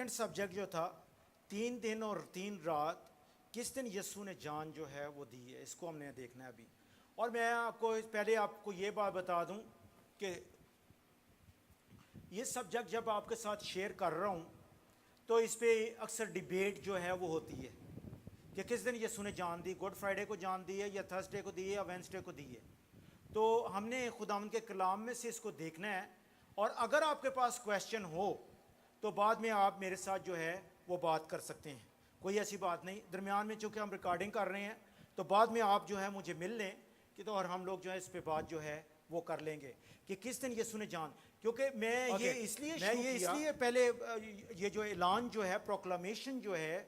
Second subject جو تھا 3 دن اور 3 رات کس دن یسوع نے جان جو ہے وہ دی ہے، اس کو ہم نے دیکھنا ہے ابھی. اور میں آپ کو پہلے آپ کو یہ بات بتا دوں کہ یہ سبجیکٹ جب آپ کے ساتھ شیئر کر رہا ہوں تو اس پہ اکثر ڈیبیٹ جو ہے وہ ہوتی ہے کہ کس دن یسوع نے جان دی، گڈ فرائیڈے کو جان دی ہے یا تھرسڈے کو دی ہے یا وینسڈے کو دی ہے. تو ہم نے خداوند کے کلام میں سے اس کو دیکھنا ہے، اور اگر آپ کے پاس کویشچن ہو تو بعد میں آپ میرے ساتھ جو ہے وہ بات کر سکتے ہیں، کوئی ایسی بات نہیں. درمیان میں چونکہ ہم ریکارڈنگ کر رہے ہیں تو بعد میں آپ جو ہے مجھے مل لیں کہ تو اور ہم لوگ جو ہے اس پہ بات جو ہے وہ کر لیں گے کہ کس دن یسوع نے جان. کیونکہ میں یہ اس لیے پہلے یہ جو اعلان جو ہے پروکلامیشن جو ہے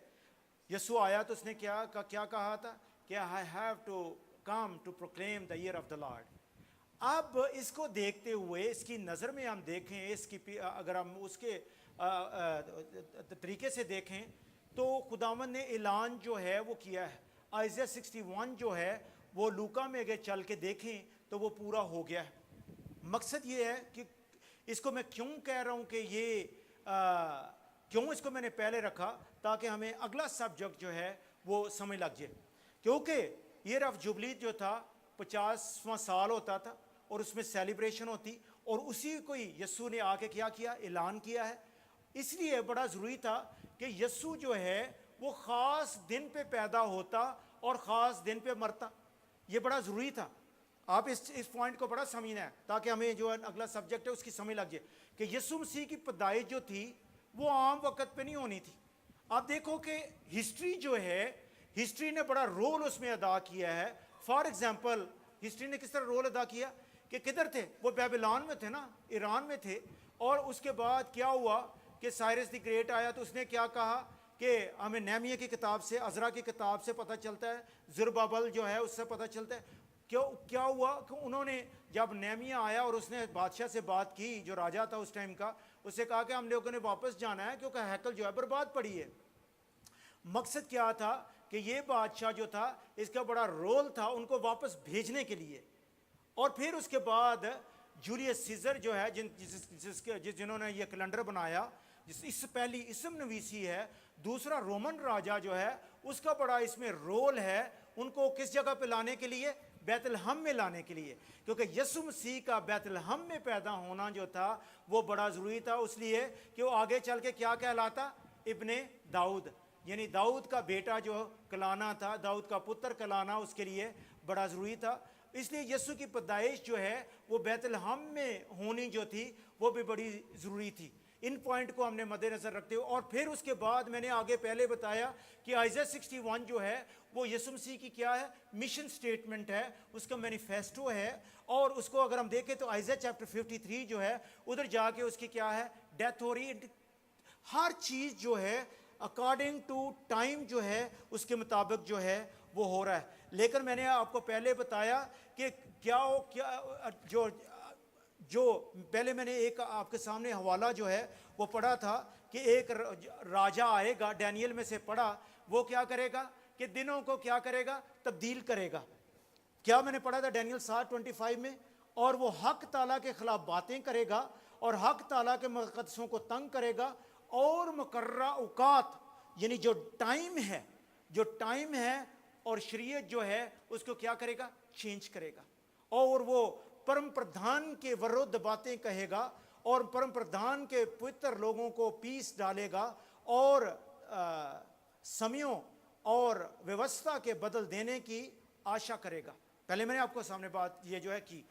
یسوع آیا تو اس نے کیا کہا تھا کہ I have to come to proclaim the year of the Lord. اب اس کو دیکھتے ہوئے اس کی نظر میں ہم دیکھیں، اس کی اگر ہم اس کے طریقے سے دیکھیں تو خداوند نے اعلان جو ہے وہ کیا ہے. آئزیہ 61 جو ہے وہ لوکا میں اگر چل کے دیکھیں تو وہ پورا ہو گیا ہے. مقصد یہ ہے کہ اس کو میں کیوں کہہ رہا ہوں کہ یہ کیوں اس کو میں نے پہلے رکھا تاکہ ہمیں اگلا سبجیکٹ جو ہے وہ سمجھ لگ جائے. کیونکہ ایئر آف جوبلی جو تھا 50واں سال ہوتا تھا اور اس میں سیلیبریشن ہوتی، اور اسی کو ہی یسوع نے آ کے کیا اعلان کیا ہے. اس لیے بڑا ضروری تھا کہ یسوع جو ہے وہ خاص دن پہ پیدا ہوتا اور خاص دن پہ مرتا. یہ بڑا ضروری تھا. آپ اس پوائنٹ کو بڑا سمجھنا ہے تاکہ ہمیں جو اگلا سبجیکٹ ہے اس کی سمجھ لگ جائے کہ یسوع مسیح کی پیدائش جو تھی وہ عام وقت پہ نہیں ہونی تھی. آپ دیکھو کہ ہسٹری جو ہے، ہسٹری نے بڑا رول اس میں ادا کیا ہے. فار ایگزامپل ہسٹری نے کس طرح رول ادا کیا کہ کدھر تھے وہ؟ بیبلون میں تھے نا، ایران میں تھے. اور اس کے بعد کیا ہوا کہ سائرس دی گریٹ آیا تو اس نے کیا کہا کہ ہمیں نہمیہ کی کتاب سے، عزرا کی کتاب سے پتہ چلتا ہے، زربابل جو ہے اس سے پتہ چلتا ہے. کیا ہوا کہ انہوں نے جب نہمیہ آیا اور اس نے بادشاہ سے بات کی جو راجہ تھا اس ٹائم کا، اس سے کہا کہ ہم لوگوں نے واپس جانا ہے کیونکہ ہیکل جو ہے برباد پڑی ہے. مقصد کیا تھا کہ یہ بادشاہ جو تھا اس کا بڑا رول تھا ان کو واپس بھیجنے کے لیے. اور پھر اس کے بعد جولیس سیزر جو ہے جنہوں نے یہ کیلنڈر بنایا، اس پہلی اسم نویسی ہے. دوسرا رومن راجہ جو ہے اس کا بڑا اس میں رول ہے، ان کو کس جگہ پہ لانے کے لیے؟ بیت الحم میں لانے کے لیے. کیونکہ یسوع مسیح کا بیت الحم میں پیدا ہونا جو تھا وہ بڑا ضروری تھا، اس لیے کہ وہ آگے چل کے کیا کہلاتا؟ ابن داؤد، یعنی داؤد کا بیٹا جو کلانا تھا، داؤد کا پتر کلانا اس کے لیے بڑا ضروری تھا. اس لیے یسوع کی پیدائش جو ہے وہ بیت الحم میں ہونی جو تھی وہ بھی بڑی ضروری تھی. ان پوائنٹ کو ہم نے مد نظر رکھتے ہوئے، اور پھر اس کے بعد میں نے آگے پہلے بتایا کہ آئزیہ 61 جو ہے وہ یسوع مسیح کی کیا ہے؟ مشن سٹیٹمنٹ ہے، اس کا مینیفیسٹو ہے. اور اس کو اگر ہم دیکھیں تو آئزیہ چیپٹر 53 جو ہے ادھر جا کے اس کی کیا ہے؟ ڈیتھ ہو رہی ہے. ہر چیز جو ہے اکارڈنگ ٹو ٹائم جو ہے اس کے مطابق جو ہے وہ ہو رہا ہے. لیکن میں نے آپ کو پہلے بتایا کہ جو پہلے میں نے ایک آپ کے سامنے حوالہ جو ہے وہ پڑھا تھا کہ ایک راجہ آئے گا، ڈینیل میں سے پڑھا، وہ کیا کرے گا کہ دنوں کو کیا کرے گا؟ تبدیل کرے گا. کیا میں نے پڑھا تھا ڈینیل 7:25 میں؟ اور وہ حق تعالیٰ کے خلاف باتیں کرے گا اور حق تعالیٰ کے مقدسوں کو تنگ کرے گا، اور مقررہ اوقات یعنی جو ٹائم ہے اور شریعت جو ہے اس کو کیا کرے گا؟ چینج کرے گا. اور وہ پرم پردھان کے ورد باتیں کہے گا اور پرم پردھان کے پوتر لوگوں کو پیس ڈالے گا اور سمیوں اور ویوستھا کے بدل دینے کی آشا کرے گا. پہلے میں نے آپ کو سامنے بات یہ جو ہے کی.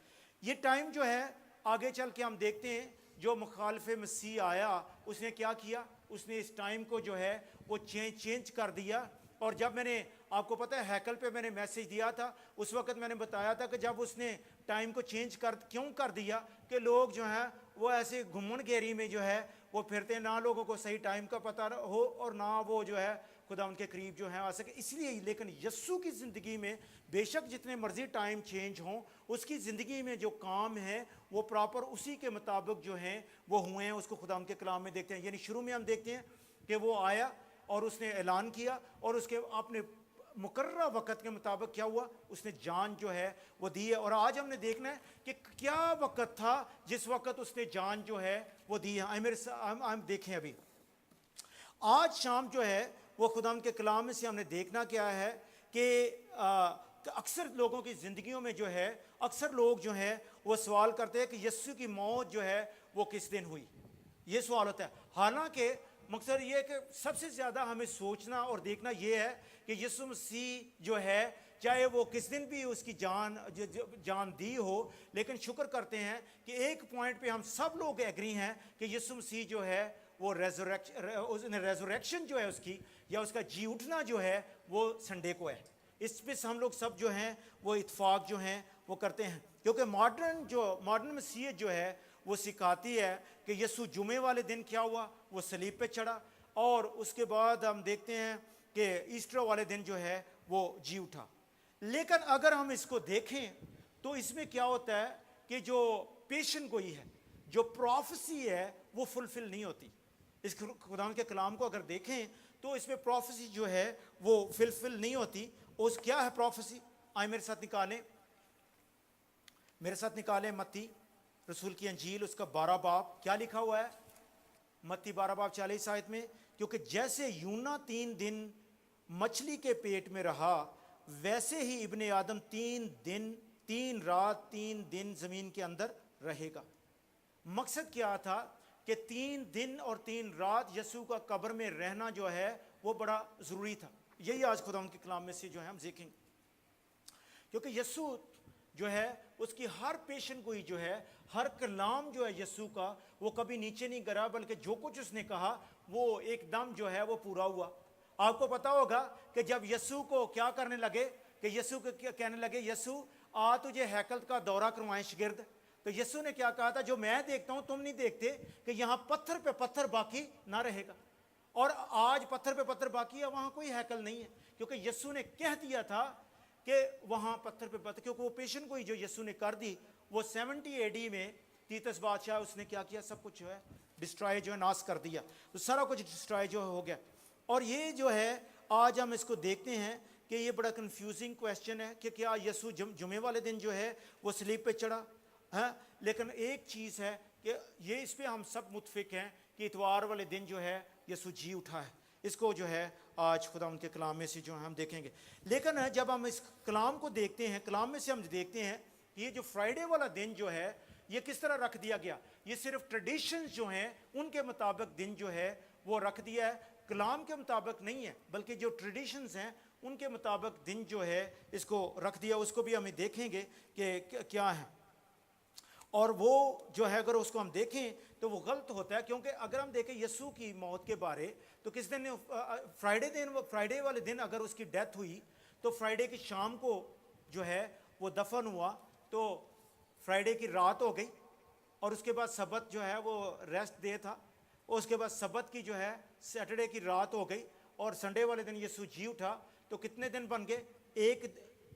یہ ٹائم جو ہے آگے چل کے ہم دیکھتے ہیں جو مخالف مسیح آیا اس نے کیا کیا؟ اس نے اس ٹائم کو جو ہے وہ چینج کر دیا. اور جب میں نے آپ کو پتہ ہے ہیکل پہ میں نے میسیج دیا تھا، اس وقت میں نے بتایا تھا کہ جب اس نے ٹائم کو چینج کیوں کر دیا کہ لوگ جو ہیں وہ ایسے گھمن گیری میں جو ہے وہ پھرتے ہیں، نہ لوگوں کو صحیح ٹائم کا پتہ ہو اور نہ وہ جو ہے خدا ان کے قریب جو ہیں آ سکے. اس لیے لیکن یسوع کی زندگی میں بے شک جتنے مرضی ٹائم چینج ہوں، اس کی زندگی میں جو کام ہے وہ پراپر اسی کے مطابق جو ہیں وہ ہوئے ہیں. اس کو خدا ان کے کلام میں دیکھتے ہیں. یعنی شروع میں ہم دیکھتے ہیں کہ وہ آیا اور اس نے اعلان کیا اور اس کے اپنے مقررہ وقت کے مطابق کیا ہوا؟ اس نے جان جو ہے وہ دی ہے. اور آج ہم نے دیکھنا ہے کہ کیا وقت تھا جس وقت اس نے جان جو ہے وہ دی ہے. ہم دیکھیں ابھی آج شام جو ہے وہ خدا کے کلام میں سے ہم نے دیکھنا کیا ہے کہ اکثر لوگوں کی زندگیوں میں جو ہے اکثر لوگ جو ہیں وہ سوال کرتے ہیں کہ یسوع کی موت جو ہے وہ کس دن ہوئی، یہ سوال ہوتا ہے. حالانکہ مقصد یہ ہے کہ سب سے زیادہ ہمیں سوچنا اور دیکھنا یہ ہے کہ یسوع مسیح جو ہے چاہے وہ کس دن بھی اس کی جان دی ہو، لیکن شکر کرتے ہیں کہ ایک پوائنٹ پہ ہم سب لوگ ایگری ہیں کہ یسوع مسیح جو ہے وہ ریزوریکشن جو ہے اس کی یا اس کا جی اٹھنا جو ہے وہ سنڈے کو ہے. اس پہ ہم لوگ سب جو ہیں وہ اتفاق جو ہیں وہ کرتے ہیں، کیونکہ ماڈرن مسیحیت جو ہے وہ سکھاتی ہے کہ یسوع جمعے والے دن کیا ہوا، وہ صلیب پہ چڑھا، اور اس کے بعد ہم دیکھتے ہیں کہ ایسٹر والے دن جو ہے وہ جی اٹھا. لیکن اگر ہم اس کو دیکھیں تو اس میں کیا ہوتا ہے کہ جو پیشن گوئی ہے، جو پروفیسی ہے وہ فلفل نہیں ہوتی. اس خدا کے کلام کو اگر دیکھیں تو اس میں پروفیسی جو ہے وہ فلفل نہیں ہوتی. اس کیا ہے پروفیسی؟ آئے میرے ساتھ نکالیں متی رسول کی انجیل اس کا 12 باب. کیا لکھا ہوا ہے متی 12 باب 40 آیت میں؟ کیونکہ جیسے یونا 3 دن مچھلی کے پیٹ میں رہا، ویسے ہی ابن آدم 3 دن 3 رات 3 دن زمین کے اندر رہے گا. مقصد کیا تھا کہ 3 دن اور 3 رات یسوع کا قبر میں رہنا جو ہے وہ بڑا ضروری تھا. یہی آج خدا ان کے کلام میں سے جو ہے ہم دیکھیں، کیونکہ یسوع جو ہے اس کی ہر پیشن گوئی جو ہے، ہر کلام جو ہے یسوع کا وہ کبھی نیچے نہیں گرا، بلکہ جو کچھ اس نے کہا وہ ایک دم جو ہے وہ پورا ہوا. آپ کو پتا ہوگا کہ جب یسوع کو کیا کرنے لگے کہ یسوع کو کہنے لگے یسوع آ تجھے ہیکل کا دورہ کروائیں شاگرد، تو یسوع نے کیا کہا تھا؟ جو میں دیکھتا ہوں تم نہیں دیکھتے، کہ یہاں پتھر پہ پتھر باقی نہ رہے گا. اور آج پتھر پہ پتھر باقی ہے، وہاں کوئی ہیکل نہیں ہے، کیونکہ یسوع نے کہہ دیا تھا کہ وہاں پتھر پہ پتھر، کیونکہ وہ پیشن گوئی جو یسوع نے کر دی وہ 70 AD میں تیتس بادشاہ اس نے کیا کیا، سب کچھ جو ہے ڈسٹرائے جو ہے ناس کر دیا، تو سارا کچھ ڈسٹرائے جو ہو گیا. اور یہ جو ہے آج ہم اس کو دیکھتے ہیں کہ یہ بڑا کنفیوزنگ کویسچن ہے کہ کیا یسوع جمعے والے دن جو ہے وہ صلیب پہ چڑھا ہے؟ لیکن ایک چیز ہے کہ یہ اس پہ ہم سب متفق ہیں کہ اتوار والے دن جو ہے یسوع جی اٹھا ہے. اس کو جو ہے آج خدا ان کے کلام میں سے جو ہم دیکھیں گے. لیکن جب ہم اس کلام کو دیکھتے ہیں، کلام میں سے ہم دیکھتے ہیں کہ یہ جو فرائیڈے والا دن جو ہے یہ کس طرح رکھ دیا گیا. یہ صرف ٹریڈیشنز جو ہیں ان کے مطابق دن جو ہے وہ رکھ دیا ہے، کلام کے مطابق نہیں ہے، بلکہ جو ٹریڈیشنز ہیں ان کے مطابق دن جو ہے اس کو رکھ دیا. اس کو بھی ہمیں دیکھیں گے کہ کیا ہے. اور وہ جو ہے اگر اس کو ہم دیکھیں تو وہ غلط ہوتا ہے، کیونکہ اگر ہم دیکھیں یسوع کی موت کے بارے تو کس دن فرائیڈے والے دن اگر اس کی ڈیتھ ہوئی تو فرائیڈے کی شام کو جو ہے وہ دفن ہوا، تو فرائیڈے کی رات ہو گئی، اور اس کے بعد سبت جو ہے وہ ریسٹ ڈے تھا، اور اس کے بعد سبت کی جو ہے سیٹرڈے کی رات ہو گئی، اور سنڈے والے دن یسوع جی اٹھا. تو کتنے دن بن گئے؟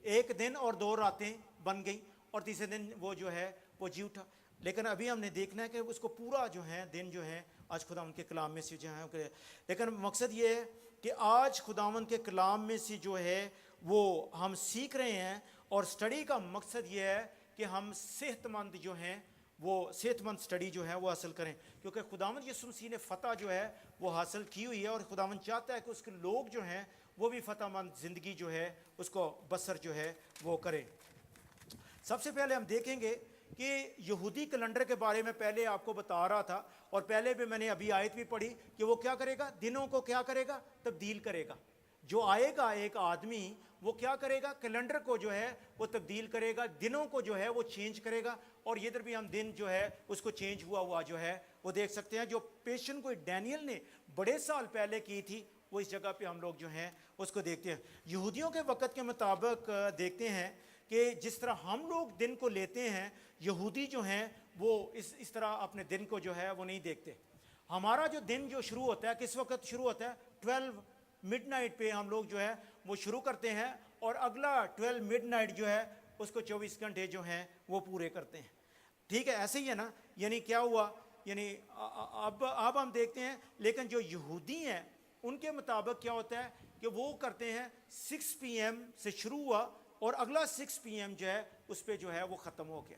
ایک دن اور 2 راتیں بن گئی، اور تیسرے دن وہ جو ہے وہ جی اٹھا. لیکن ابھی ہم نے دیکھنا ہے کہ اس کو پورا جو ہے دن جو ہے آج خدا ان کے کلام میں سے جو ہے، لیکن مقصد یہ ہے کہ آج خداوند کے کلام میں سے جو ہے وہ ہم سیکھ رہے ہیں، اور سٹڈی کا مقصد یہ ہے کہ ہم صحت مند جو ہیں وہ صحت مند سٹڈی جو ہے وہ حاصل کریں، کیونکہ خداوند یسوع مسیح نے فتح جو ہے وہ حاصل کی ہوئی ہے، اور خداوند چاہتا ہے کہ اس کے لوگ جو ہیں وہ بھی فتح مند زندگی جو ہے اس کو بسر جو ہے وہ کریں. سب سے پہلے ہم دیکھیں گے کہ یہودی کیلنڈر کے بارے میں پہلے آپ کو بتا رہا تھا، اور پہلے بھی میں نے ابھی آیت بھی پڑھی کہ وہ کیا کرے گا؟ دنوں کو کیا کرے گا؟ تبدیل کرے گا. جو آئے گا ایک آدمی وہ کیا کرے گا؟ کیلنڈر کو جو ہے وہ تبدیل کرے گا، دنوں کو جو ہے وہ چینج کرے گا. اور یہ ادھر بھی ہم دن جو ہے اس کو چینج ہوا جو ہے وہ دیکھ سکتے ہیں. جو پیشن کو ڈینیل نے بڑے سال پہلے کی تھی وہ اس جگہ پہ ہم لوگ جو ہیں اس کو دیکھتے ہیں. یہودیوں کے وقت کے مطابق دیکھتے ہیں کہ جس طرح ہم لوگ دن کو لیتے ہیں، یہودی جو ہیں وہ اس طرح اپنے دن کو جو ہے وہ نہیں دیکھتے. ہمارا جو دن جو شروع ہوتا ہے کس وقت شروع ہوتا ہے؟ 12 مڈ نائٹ پہ ہم لوگ جو ہے وہ شروع کرتے ہیں، اور اگلا 12 مڈ نائٹ جو ہے اس کو 24 گھنٹے جو ہیں وہ پورے کرتے ہیں. ٹھیک ہے، ایسے ہی ہے نا. یعنی کیا ہوا؟ یعنی اب ہم دیکھتے ہیں، لیکن جو یہودی ہیں ان کے مطابق کیا ہوتا ہے کہ وہ کرتے ہیں 6 PM سے شروع ہوا، اور اگلا 6 PM جو ہے اس پہ جو ہے وہ ختم ہو گیا.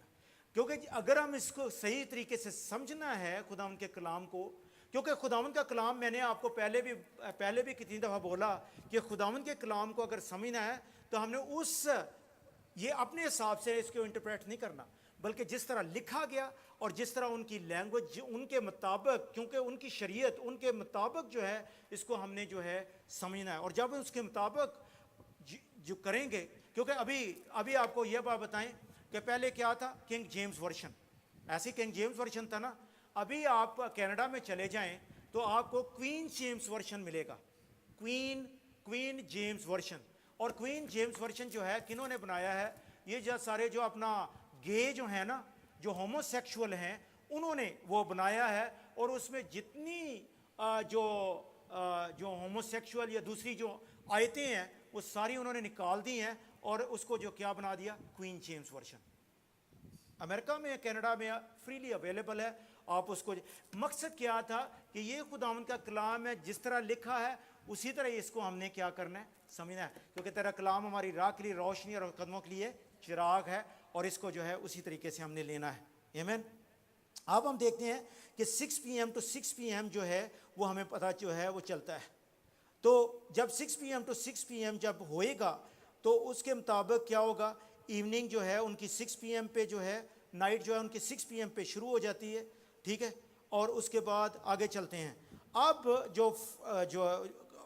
کیونکہ اگر ہم اس کو صحیح طریقے سے سمجھنا ہے خدا ان کے کلام کو، کیونکہ خداوند کا کلام میں نے آپ کو پہلے بھی کتنی دفعہ بولا کہ خداوند کے کلام کو اگر سمجھنا ہے تو ہم نے یہ اپنے حساب سے اس کو انٹرپریٹ نہیں کرنا، بلکہ جس طرح لکھا گیا اور جس طرح ان کی لینگویج ان کے مطابق، کیونکہ ان کی شریعت ان کے مطابق جو ہے اس کو ہم نے جو ہے سمجھنا ہے. اور جب اس کے مطابق جو کریں گے، کیونکہ ابھی آپ کو یہ بات بتائیں کہ پہلے کیا تھا، کنگ جیمز ورشن، ایسی کنگ جیمز ورشن تھا نا. ابھی آپ کینیڈا میں چلے جائیں تو آپ کو کوئین جیمز ورشن ملے گا، کوئین جیمز ورشن. اور کوئین جیمز ورشن جو ہے کنہوں نے بنایا ہے؟ یہ جو سارے جو اپنا گے جو ہیں نا، جو ہومو سیکشول ہیں، انہوں نے وہ بنایا ہے. اور اس میں جتنی جو ہومو سیکشول یا دوسری جو آیتیں ہیں وہ ساری انہوں نے نکال دی ہیں اور اس کو جو کیا بنا دیا، کوئین جیمز ورشن. امریکہ میں کینیڈا میں فریلی اویلیبل ہے. آپ اس کو مقصد کیا تھا کہ یہ خداوند کا کلام ہے، جس طرح لکھا ہے اسی طرح اس کو ہم نے کیا کرنا ہے، سمجھنا ہے. کیونکہ تیرا کلام ہماری راہ کے لیے روشنی اور قدموں کے لیے چراغ ہے، اور اس کو جو ہے اسی طریقے سے ہم نے لینا ہے. آمین. اب ہم دیکھتے ہیں کہ 6 PM to 6 PM جو ہے وہ ہمیں پتہ جو ہے وہ چلتا ہے. تو جب 6 PM to 6 PM جب ہوئے گا تو اس کے مطابق کیا ہوگا، ایوننگ جو ہے ان کی 6 PM پہ جو ہے، نائٹ جو ہے ان کی 6 PM پہ شروع ہو جاتی ہے. ٹھیک ہے. اور اس کے بعد آگے چلتے ہیں. اب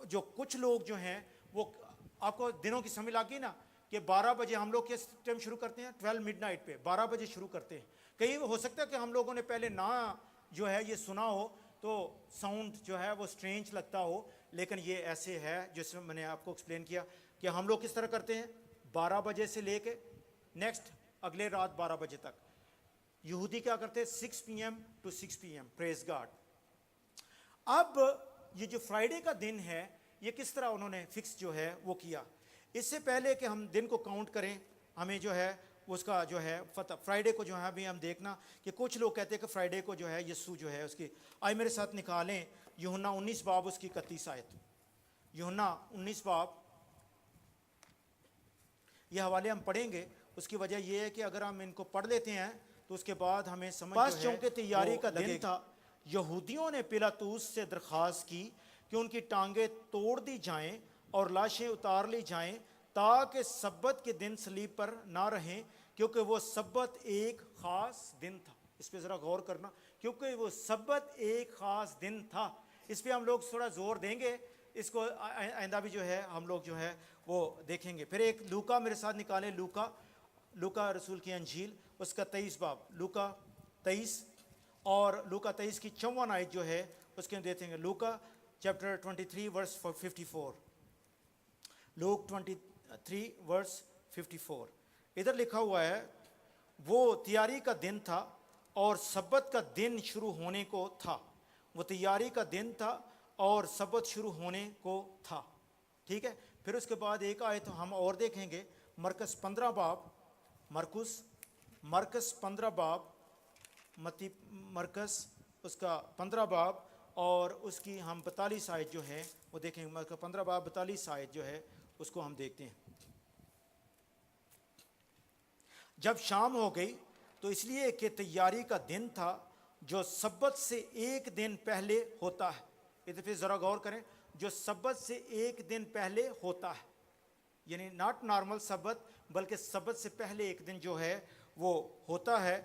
جو کچھ لوگ جو ہیں وہ، آپ کو دنوں کی سمجھ لگ گئی نا کہ 12 بجے ہم لوگ کس ٹائم شروع کرتے ہیں، 12 مڈ نائٹ پہ 12 بجے شروع کرتے ہیں. کہیں ہو سکتا ہے کہ ہم لوگوں نے پہلے نہ جو ہے یہ سنا ہو تو ساؤنڈ جو ہے وہ سٹرینج لگتا ہو، لیکن یہ ایسے ہے جس میں نے آپ کو ایکسپلین کیا کہ ہم لوگ کس طرح کرتے ہیں. 12 بجے سے لے کے نیکسٹ اگلے رات 12 بجے تک. یہودی کیا کرتے ہیں، 6 PM to 6 PM. Praise God. اب یہ جو فرائیڈے کا دن ہے یہ کس طرح انہوں نے فکس جو ہے وہ کیا. اس سے پہلے کہ ہم دن کو کاؤنٹ کریں، ہمیں جو ہے اس کا جو ہے فرائیڈے کو جو ہے ابھی ہم دیکھنا کہ کچھ لوگ کہتے ہیں کہ فرائیڈے کو جو ہے یسوع جو ہے اس کی، آئے میرے ساتھ نکالیں یوحنا 19 باب اس کی 31 آیت. یوحنا 19 باب، یہ حوالے ہم پڑھیں گے. اس کی وجہ یہ ہے کہ اگر ہم ان کو پڑھ لیتے ہیں تو اس کے بعد ہمیں سمجھ بس چونکہ تیاری کا دن تھا، یہودیوں نے پیلاطوس سے درخواست کی کہ ان کی ٹانگیں توڑ دی جائیں اور لاشیں اتار لی جائیں تاکہ سبت کے دن صلیب پر نہ رہیں، کیونکہ وہ سبت ایک خاص دن تھا. اس پہ ذرا غور کرنا، کیونکہ وہ سبت ایک خاص دن تھا. اس پہ ہم لوگ تھوڑا زور دیں گے، اس کو آئندہ بھی جو ہے ہم لوگ جو ہے وہ دیکھیں گے. پھر ایک لوکا میرے ساتھ نکالیں، لوکا رسول کی انجیل اس کا 23 باب، لوکا 23 اور لوکا 23 کی 54 آیت جو ہے اس کے ہم دیکھیں گے. لوکا چیپٹر 23 ورس 54. لوک 23 ورس 54. ادھر لکھا ہوا ہے وہ تیاری کا دن تھا اور سبت کا دن شروع ہونے کو تھا. وہ تیاری کا دن تھا اور سبت شروع ہونے کو تھا. ٹھیک ہے. پھر اس کے بعد ایک آیت ہم اور دیکھیں گے، مرکس 15 باب، مرکس 15 باب، مرکس اس کا 15 باب اور اس کی ہم 42 آیت جو ہے وہ دیکھیں گے. مرکس 15 باب 42 آیت جو ہے اس کو ہم دیکھتے ہیں. جب شام ہو گئی تو اس لیے کہ تیاری کا دن تھا جو سبت سے ایک دن پہلے ہوتا ہے. ادھر پہ ذرا غور کریں، جو سبت سے ایک دن پہلے ہوتا ہے، یعنی ناٹ نارمل سبت بلکہ سبت سے پہلے ایک دن جو ہے وہ ہوتا ہے.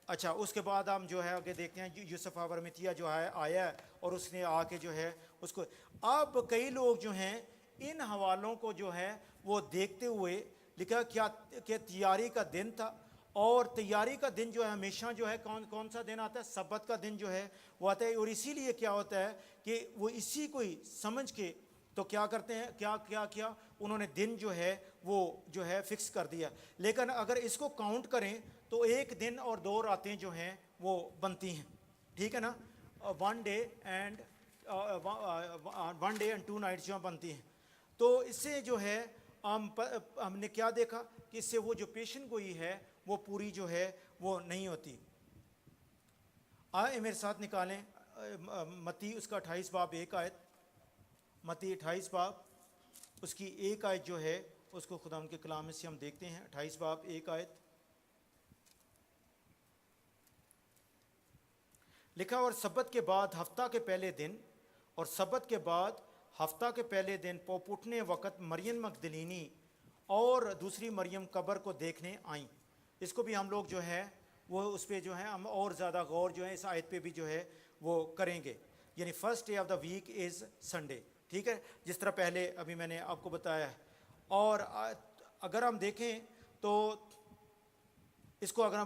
اچھا، اس کے بعد ہم جو ہے آگے دیکھتے ہیں یوسف ارمتیہ جو ہے آیا ہے اور اس نے آ کے جو ہے اس کو، اب کئی لوگ جو ہیں ان حوالوں کو جو ہے وہ دیکھتے ہوئے لکھا کیا کہ تیاری کا دن تھا. اور تیاری کا دن جو ہے ہمیشہ جو ہے کون سا دن آتا ہے، سبت کا دن جو ہے وہ آتا ہے. اور اسی لیے کیا ہوتا ہے کہ وہ اسی کو ہی سمجھ کے تو کیا کرتے ہیں، کیا انہوں نے دن جو ہے وہ جو ہے فکس کر دیا. لیکن اگر اس کو کاؤنٹ کریں تو ایک دن اور 2 راتیں جو ہیں وہ بنتی ہیں. ٹھیک ہے نا. 1 day and 2 nights جو بنتی ہیں. تو اس سے جو ہے ہم نے کیا دیکھا کہ اس سے وہ جو پیشن گوئی ہے وہ پوری جو ہے وہ نہیں ہوتی. آئے میرے ساتھ نکالیں متی اس کا 28 باب 1 آیت، متی 28 باب اس کی 1 آیت جو ہے اس کو خدا کے کلام میں سے ہم دیکھتے ہیں. 28 باب 1 آیت لکھا اور سبت کے بعد ہفتہ کے پہلے دن، اور سبت کے بعد ہفتہ کے پہلے دن پوپ اٹھنے وقت مریم مگدلینی اور دوسری مریم قبر کو دیکھنے آئیں۔ اس کو بھی ہم لوگ جو ہے وہ اس پہ جو ہے ہم اور زیادہ غور جو ہے اس آیت پہ بھی جو ہے وہ کریں گے، یعنی first day of the week is Sunday, ٹھیک ہے، جس طرح پہلے ابھی میں نے آپ کو بتایا ہے۔ اور اگر ہم دیکھیں تو اس کو اگر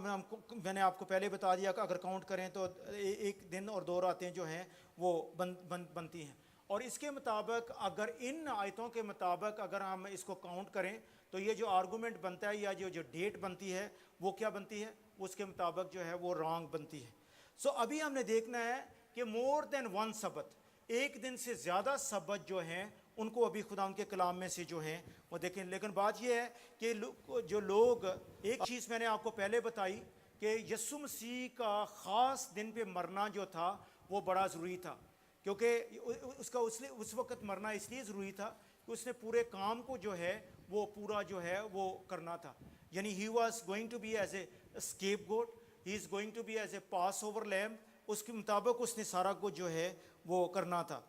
میں نے آپ کو پہلے بتا دیا کہ اگر کاؤنٹ کریں تو ایک دن اور دو راتیں جو ہیں وہ بنتی ہیں، اور اس کے مطابق اگر ان آیتوں کے مطابق اگر ہم اس کو کاؤنٹ کریں تو یہ جو آرگومنٹ بنتا ہے یا جو ڈیٹ بنتی ہے وہ کیا بنتی ہے، اس کے مطابق جو ہے وہ رانگ بنتی ہے۔ سو ابھی ہم نے دیکھنا ہے کہ مور دین ون سبت، ایک دن سے زیادہ سبت جو ہیں ان کو ابھی خدا ان کے کلام میں سے جو ہیں وہ دیکھیں۔ لیکن بات یہ ہے کہ جو لوگ، ایک چیز میں نے آپ کو پہلے بتائی کہ یسوع مسیح کا خاص دن پہ مرنا جو تھا وہ بڑا ضروری تھا، کیونکہ اس کا اس وقت مرنا اس لیے ضروری تھا کہ اس نے پورے کام کو جو ہے وہ پورا جو ہے وہ کرنا تھا، یعنی he was going to be as a scapegoat, he is going to be as a passover lamb, اس کے مطابق اس نے سارا کچھ جو ہے وہ کرنا تھا،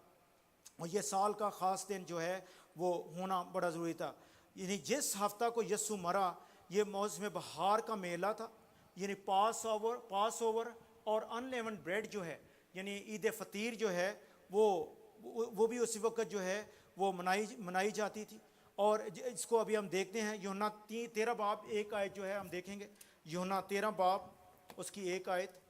اور یہ سال کا خاص دن جو ہے وہ ہونا بڑا ضروری تھا۔ یعنی جس ہفتہ کو یسوع مرا یہ موسم بہار کا میلہ تھا، یعنی پاس اوور اور ان لیون بریڈ جو ہے یعنی عید فطیر جو ہے وہ بھی اسی وقت جو ہے وہ منائی جاتی تھی۔ اور اس کو ابھی ہم دیکھتے ہیں یوحنا 13 باب 1 آیت جو ہے ہم دیکھیں گے، یوحنا 13 باب اس کی 1 آیت۔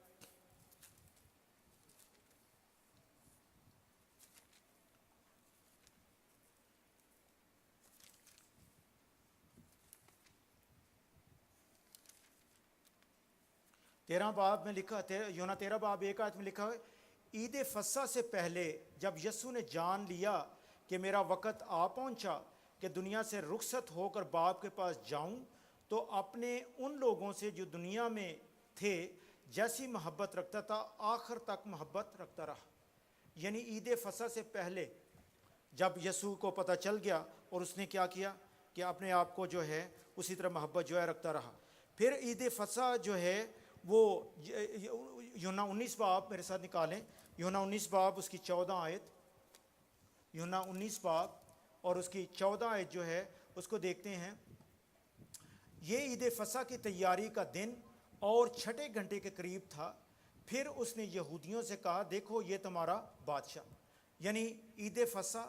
یوحنا 13 باب 1 آیت میں لکھا ہے، عید فصح سے پہلے جب یسوع نے جان لیا کہ میرا وقت آ پہنچا کہ دنیا سے رخصت ہو کر باپ کے پاس جاؤں، تو اپنے ان لوگوں سے جو دنیا میں تھے جیسی محبت رکھتا تھا آخر تک محبت رکھتا رہا۔ یعنی عید فصح سے پہلے جب یسوع کو پتہ چل گیا اور اس نے کیا کیا کہ اپنے آپ کو جو ہے اسی طرح محبت جو ہے رکھتا رہا۔ پھر عید فصح جو ہے وہ یوحنا 19 باب میرے ساتھ نکالیں، یوحنا 19 باب اس کی 14 آیت، یوحنا 19 باب اور اس کی 14 آیت جو ہے اس کو دیکھتے ہیں۔ یہ عید فصح کی تیاری کا دن اور چھٹے گھنٹے کے قریب تھا، پھر اس نے یہودیوں سے کہا دیکھو یہ تمہارا بادشاہ، یعنی عید فصح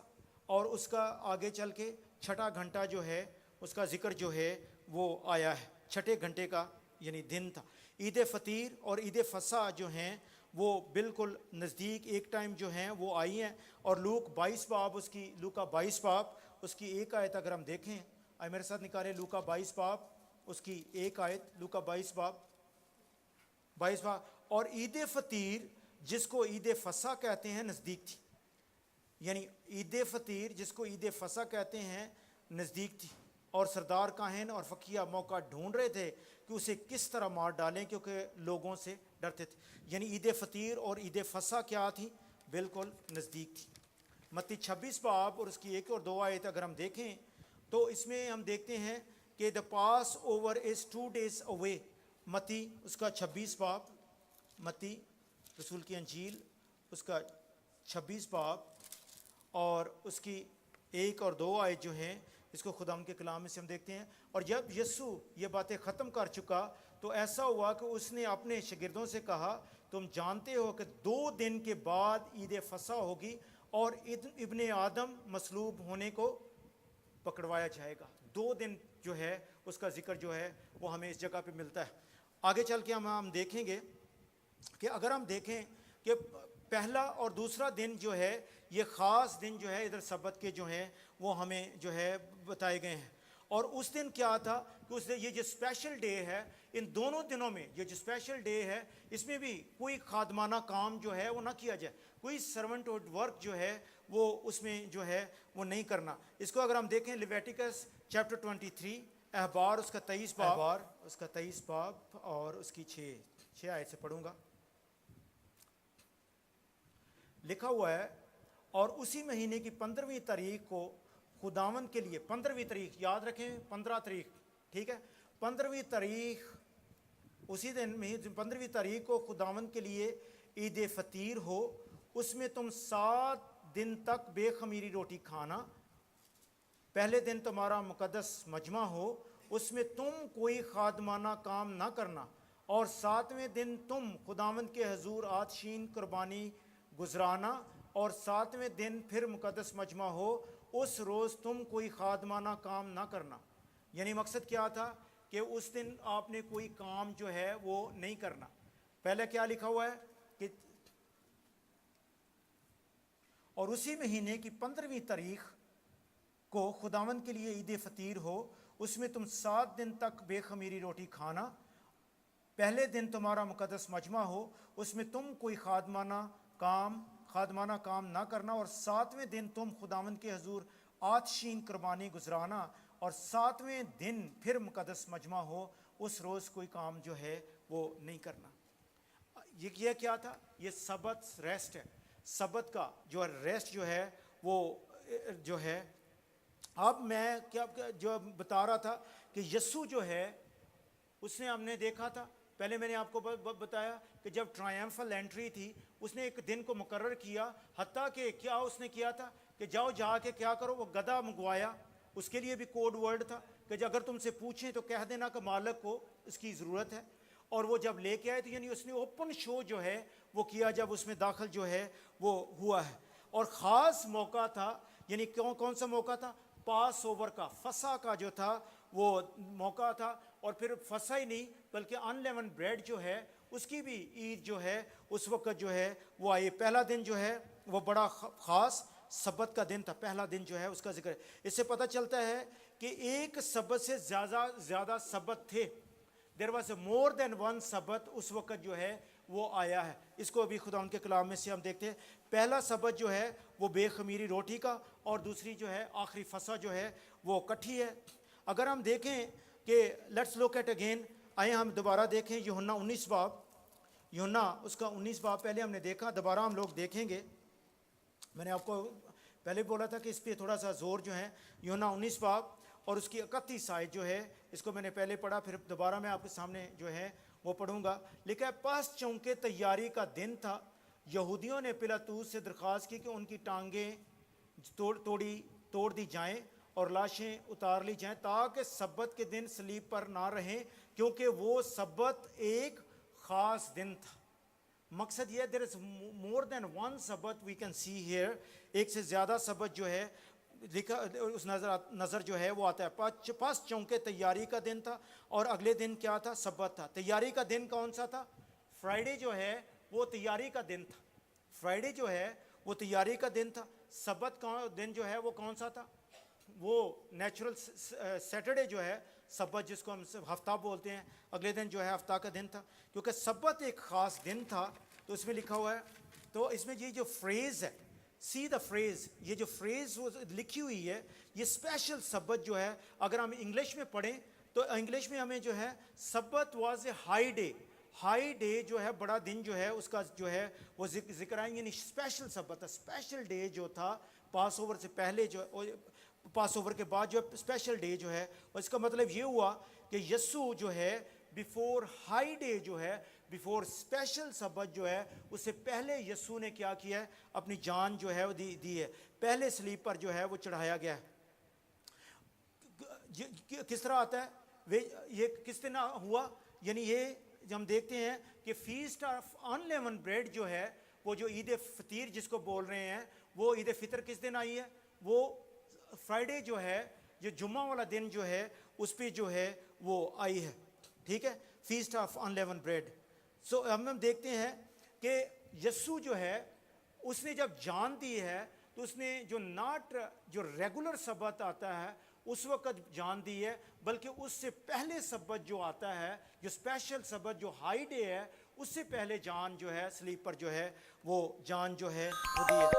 اور اس کا آگے چل کے چھٹا گھنٹہ جو ہے اس کا ذکر جو ہے وہ آیا ہے، چھٹے گھنٹے کا یعنی دن تھا۔ عید فطیر اور عید فصح جو ہیں وہ بالکل نزدیک ایک ٹائم جو ہیں وہ آئی ہیں، اور لوکا 22 باب اس کی 1 آیت اگر ہم دیکھیں، آئے میرے ساتھ نکالیں، لوکا 22 باب اس کی 1 آیت، لوکا 22 باب، اور عید فطیر جس کو عید فصح کہتے ہیں نزدیک تھی، یعنی عید فطیر جس کو عید فصح کہتے ہیں نزدیک تھی، اور سردار کاہن اور فقیہ موقع ڈھونڈ رہے تھے کہ اسے کس طرح مار ڈالیں کیونکہ لوگوں سے ڈرتے تھے۔ یعنی عید فطیر اور عید فصح کیا تھی؟ بالکل نزدیک تھی۔ متی 26 باب اور اس کی 1 اور 2 آیت اگر ہم دیکھیں تو اس میں ہم دیکھتے ہیں کہ the pass over is 2 days away، متی اس کا 26 باب، متی رسول کی انجیل اس کا 26 باب اور اس کی 1 اور 2 آیت جو ہیں اس کو خدا کے کلام میں سے ہم دیکھتے ہیں۔ اور جب یسوع یہ باتیں ختم کر چکا تو ایسا ہوا کہ اس نے اپنے شاگردوں سے کہا تم جانتے ہو کہ 2 دن کے بعد عید فصح ہوگی اور ابن آدم مصلوب ہونے کو پکڑوایا جائے گا۔ 2 دن جو ہے اس کا ذکر جو ہے وہ ہمیں اس جگہ پہ ملتا ہے۔ آگے چل کے ہم دیکھیں گے کہ اگر ہم دیکھیں کہ پہلا اور دوسرا دن جو ہے یہ خاص دن جو ہے ادھر سبت کے جو ہیں وہ ہمیں جو ہے بتائے گئے ہیں، اور اس دن کیا تھا کہ اس دن یہ جو اسپیشل ڈے ہے، ان دونوں دنوں میں یہ جو اسپیشل ڈے ہے اس میں بھی کوئی خادمانہ کام جو ہے وہ نہ کیا جائے، کوئی سرونٹ ورک جو ہے وہ اس میں جو ہے وہ نہیں کرنا۔ اس کو اگر ہم دیکھیں لیویٹیکس چیپٹر 23 احبار اس کا 23 باب اور اس کی 6 آیت سے پڑھوں گا، لکھا ہوا ہے اور اسی مہینے کی 15ویں تاریخ کو خداوند کے لیے، 15ویں تاریخ یاد رکھیں، 15 تاریخ، ٹھیک ہے، 15ویں تاریخ اسی دن میں 15ویں تاریخ کو خداوند کے لیے عید فطیر ہو، اس میں تم 7 دن تک بے خمیری روٹی کھانا، پہلے دن تمہارا مقدس مجمع ہو، اس میں تم کوئی خادمانہ کام نہ کرنا، اور 7ویں دن تم خداوند کے حضور آتشین قربانی گزرانا، اور 7ویں دن پھر مقدس مجمع ہو، اس روز تم کوئی خادمانہ کام نہ کرنا۔ یعنی مقصد کیا تھا کہ اس دن آپ نے کوئی کام جو ہے وہ نہیں کرنا۔ پہلے کیا لکھا ہوا ہے کہ اور اسی مہینے کی 15ویں تاریخ کو خداوند کے لیے عید فطیر ہو، اس میں تم 7 دن تک بے خمیری روٹی کھانا، پہلے دن تمہارا مقدس مجمع ہو، اس میں تم کوئی خادمانہ کام نہ کرنا، اور 7ویں دن تم خداوند کے حضور آتشین قربانی گزرانا، اور 7ویں دن پھر مقدس مجمع ہو، اس روز کوئی کام جو ہے وہ نہیں کرنا۔ یہ کیا تھا؟ یہ سبت ریسٹ ہے۔ سبت کا جو ریسٹ جو ہے وہ جو ہے، اب میں کیا جو بتا رہا تھا کہ یسوع جو ہے اس نے ہم نے دیکھا تھا، پہلے میں نے آپ کو بتایا کہ جب ٹرائمفل انٹری تھی اس نے ایک دن کو مقرر کیا، حتیٰ کہ کیا اس نے کیا تھا کہ جاؤ جا کے کیا کرو، وہ گدھا منگوایا، اس کے لیے بھی کوڈ ورڈ تھا کہ اگر تم سے پوچھیں تو کہہ دینا کہ مالک کو اس کی ضرورت ہے، اور وہ جب لے کے آئے تو یعنی اس نے اوپن شو جو ہے وہ کیا جب اس میں داخل جو ہے وہ ہوا ہے۔ اور خاص موقع تھا، یعنی کون سا موقع تھا؟ پاس اوور کا، فسح کا جو تھا وہ موقع تھا، اور پھر فسح ہی نہیں بلکہ ان لیون بریڈ جو ہے اس کی بھی عید جو ہے اس وقت جو ہے وہ آئی۔ پہلا دن جو ہے وہ بڑا خاص سبت کا دن تھا، پہلا دن جو ہے اس کا ذکر ہے۔ اس سے پتہ چلتا ہے کہ ایک سبت سے زیادہ سبت تھے، there was a more then one سبت اس وقت جو ہے وہ آیا ہے۔ اس کو ابھی خدا ان کے کلام میں سے ہم دیکھتے ہیں، پہلا سبت جو ہے وہ بے خمیری روٹی کا، اور دوسری جو ہے آخری فسح جو ہے وہ کٹھی ہے۔ اگر ہم دیکھیں کہ لیٹس لک ایٹ اگین، آئے ہم دوبارہ دیکھیں یوحنا 19 باب، یوحنا اس کا 19 باب پہلے ہم نے دیکھا، دوبارہ ہم لوگ دیکھیں گے۔ میں نے آپ کو پہلے بولا تھا کہ اس پہ تھوڑا سا زور جو ہے، یوحنا 19 باب اور اس کی 31 آیت جو ہے، اس کو میں نے پہلے پڑھا، پھر دوبارہ میں آپ کے سامنے جو ہے وہ پڑھوں گا۔ لکھا ہے پس چونکہ تیاری کا دن تھا، یہودیوں نے پلاطوس سے درخواست کی کہ ان کی ٹانگیں توڑ دی جائیں اور لاشیں اتار لی جائیں، تاکہ سبت کے دن صلیب پر نہ رہیں، کیونکہ وہ سبت ایک خاص دن تھا۔ مقصد یہ ہے دیر از مور دین ون سبت وی کین سی ہیئر، ایک سے زیادہ سبت جو ہے اس نظر جو ہے وہ آتا ہے۔ پس چونکہ تیاری کا دن تھا، اور اگلے دن کیا تھا؟ سبت تھا۔ تیاری کا دن کون سا تھا؟ فرائیڈے جو ہے وہ تیاری کا دن تھا، فرائیڈے جو ہے وہ تیاری کا دن تھا۔ سبت کا دن جو ہے وہ کون سا تھا؟ وہ نیچرل سیٹرڈے جو ہے سبت، جس کو ہم ہفتہ بولتے ہیں، اگلے دن جو ہے ہفتہ کا دن تھا، کیونکہ سبت ایک خاص دن تھا۔ تو اس میں لکھا ہوا ہے، تو اس میں یہ جو فریز ہے، سی دا فریز، یہ جو فریز وہ لکھی ہوئی ہے، یہ اسپیشل سبت جو ہے اگر ہم انگلش میں پڑھیں تو انگلش میں ہمیں جو ہے سبت واز اے ہائی ڈے جو ہے، بڑا دن جو ہے اس کا جو ہے وہ ذکر آئیں، یعنی اسپیشل سبت، اسپیشل ڈے جو تھا پاس اوور سے پہلے، جو پاس اوور کے بعد جو اسپیشل ڈے جو ہے، اور اس کا مطلب یہ ہوا کہ یسوع جو ہے بیفور ہائی ڈے جو ہے، بیفور اسپیشل سبت جو ہے، اس سے پہلے یسوع نے کیا کیا ہے؟ اپنی جان جو ہے وہ دی ہے، پہلے صلیب پر جو ہے وہ چڑھایا گیا ہے۔ کس طرح آتا ہے یہ کس طرح ہوا؟ یعنی یہ ہم دیکھتے ہیں کہ feast of in Leone bread جو ہے، وہ جو عید فطیر جس کو بول رہے ہیں، وہ عید فطر کس دن آئی ہے؟ وہ فرائیڈے جو ہے، جو جمعہ والا دن جو ہے اس پہ جو ہے وہ آئی ہے، ٹھیک ہے، feast of in Leone bread. سو ہم دیکھتے ہیں کہ یسوع جو ہے اس نے جب جان دی ہے تو اس نے جو ریگولر سبت آتا ہے اس وقت جان دی ہے، بلکہ اس سے پہلے سبت جو آتا ہے، جو اسپیشل سبت جو ہائی ڈے ہے، اس سے پہلے جان جو ہے صلیب پر جو ہے وہ جان جو ہے وہ دی ہے۔